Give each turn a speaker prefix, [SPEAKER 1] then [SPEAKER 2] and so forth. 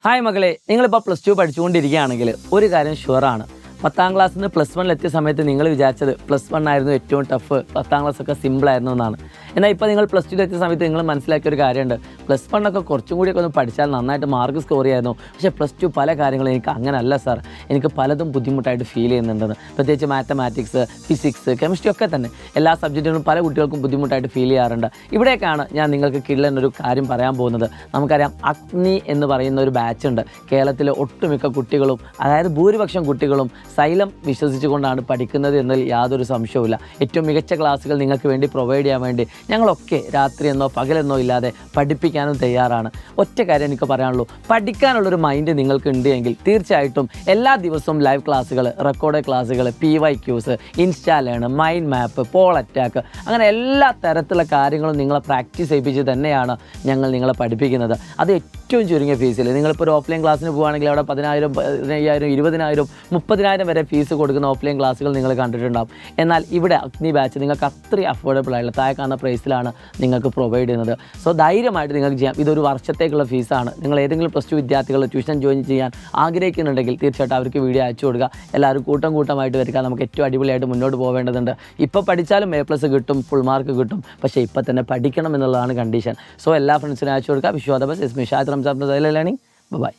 [SPEAKER 1] Hi മകളെ, നിങ്ങളിപ്പോൾ +2 പഠിച്ചുകൊണ്ടിരിക്കുകയാണെങ്കിൽ ഒരു കാര്യം ഷുവറാണ്. 10ാം ക്ലാസ്സിൽ നിന്ന് +1 എത്തിയ സമയത്ത് നിങ്ങൾ വിചാരിച്ചത് +1 ആയിരുന്നു ഏറ്റവും ടഫ്, 10ാം ക്ലാസ്സൊക്കെ സിമ്പിളായിരുന്നു എന്നാണ്. എന്നാൽ ഇപ്പോൾ നിങ്ങൾ +2 എത്തിയ സമയത്ത് നിങ്ങൾ മനസ്സിലാക്കിയ ഒരു കാര്യമുണ്ട്. +1 ഒക്കെ കുറച്ചും കൂടിയൊക്കെ ഒന്ന് പഠിച്ചാൽ നന്നായിട്ട് മാർക്ക് സ്കോർ ചെയ്യായിരുന്നു. പക്ഷേ +2 പല കാര്യങ്ങളും എനിക്ക് അങ്ങനെയല്ല സാർ, എനിക്ക് പലതും ബുദ്ധിമുട്ടായിട്ട് ഫീൽ ചെയ്യുന്നുണ്ടെന്ന്. പ്രത്യേകിച്ച് മാത്തമാറ്റിക്സ്, ഫിസിക്സ്, കെമിസ്ട്രി ഒക്കെ തന്നെ എല്ലാ സബ്ജക്റ്റുകളും പല കുട്ടികൾക്കും ബുദ്ധിമുട്ടായിട്ട് ഫീൽ ചെയ്യാറുണ്ട്. ഇവിടേക്കാണ് ഞാൻ നിങ്ങൾക്ക് കിള്ളനൊരു കാര്യം പറയാൻ പോകുന്നത്. നമുക്കറിയാം, അഗ്നി എന്ന് പറയുന്ന ഒരു ബാച്ച് ഉണ്ട്. കേരളത്തിലെ ഒട്ടുമിക്ക കുട്ടികളും, അതായത് ഭൂരിപക്ഷം കുട്ടികളും സൈലം വിശ്വസിച്ചുകൊണ്ടാണ് പഠിക്കുന്നത് എന്നതിൽ യാതൊരു സംശയവുമില്ല. ഏറ്റവും മികച്ച ക്ലാസ്സുകൾ നിങ്ങൾക്ക് വേണ്ടി പ്രൊവൈഡ് ചെയ്യാൻ വേണ്ടി ഞങ്ങളൊക്കെ രാത്രിയെന്നോ പകലെന്നോ ഇല്ലാതെ പഠിപ്പിക്കാനും തയ്യാറാണ്. ഒറ്റ കാര്യം എനിക്ക് പറയാനുള്ളൂ, പഠിക്കാനുള്ളൊരു മൈൻഡ് നിങ്ങൾക്ക് ഉണ്ട് എങ്കിൽ തീർച്ചയായിട്ടും എല്ലാ ദിവസവും ലൈവ് ക്ലാസ്സുകൾ, റെക്കോർഡ് ക്ലാസ്സുകൾ, PYQs, Insta Learn, mind map, poll attack, അങ്ങനെ എല്ലാ തരത്തിലുള്ള കാര്യങ്ങളും നിങ്ങളെ പ്രാക്ടീസ് ചെയ്യിപ്പിച്ച് തന്നെയാണ് ഞങ്ങൾ നിങ്ങളെ പഠിപ്പിക്കുന്നത്. അത് ഏറ്റവും ചുരുങ്ങിയ ഫീസിൽ. നിങ്ങളിപ്പോൾ ഒരു ഓഫ്ലൈൻ ക്ലാസ്സിന് പോകുകയാണെങ്കിൽ അവിടെ 10,000, 15,000, 20,000, 30,000 വരെ ഫീസ് കൊടുക്കുന്ന ഓഫ്ലൈൻ ക്ലാസ്സുകൾ നിങ്ങൾ കണ്ടിട്ടുണ്ടാകും. എന്നാൽ ഇവിടെ അഗ്നി ബാച്ച് നിങ്ങൾക്ക് അത്രയും അഫോർഡബിൾ ആയിട്ടുള്ള താഴെ കാണുന്ന പ്രൈസിലാണ് നിങ്ങൾക്ക് പ്രൊവൈഡ് ചെയ്യുന്നത്. സോ ധൈര്യമായിട്ട് നിങ്ങൾക്ക് ചെയ്യാം. ഇതൊരു വർഷത്തേക്കുള്ള ഫീസാണ്. നിങ്ങൾ ഏതെങ്കിലും +2 വിദ്യാർത്ഥികൾ ട്യൂഷൻ ജോയിൻ ചെയ്യാൻ ആഗ്രഹിക്കുന്നുണ്ടെങ്കിൽ തീർച്ചയായിട്ടും അവർക്ക് വീഡിയോ അയച്ചു കൊടുക്കുക. എല്ലാവരും കൂട്ടമായിട്ട് വരിക. നമുക്ക് ഏറ്റവും അടിപൊളിയായിട്ട് മുന്നോട്ട് പോവേണ്ടതുണ്ട്. ഇപ്പോൾ പഠിച്ചാലും A+ കിട്ടും, ഫുൾ മാർക്ക് കിട്ടും. പക്ഷേ ഇപ്പോൾ തന്നെ പഠിക്കണം എന്നുള്ളതാണ് കണ്ടീഷൻ. സോ എല്ലാ ഫ്രണ്ട്സിനും അയച്ചു കൊടുക്കുക. Wish you all the best. It's me Shahid Ramzan, learning. By.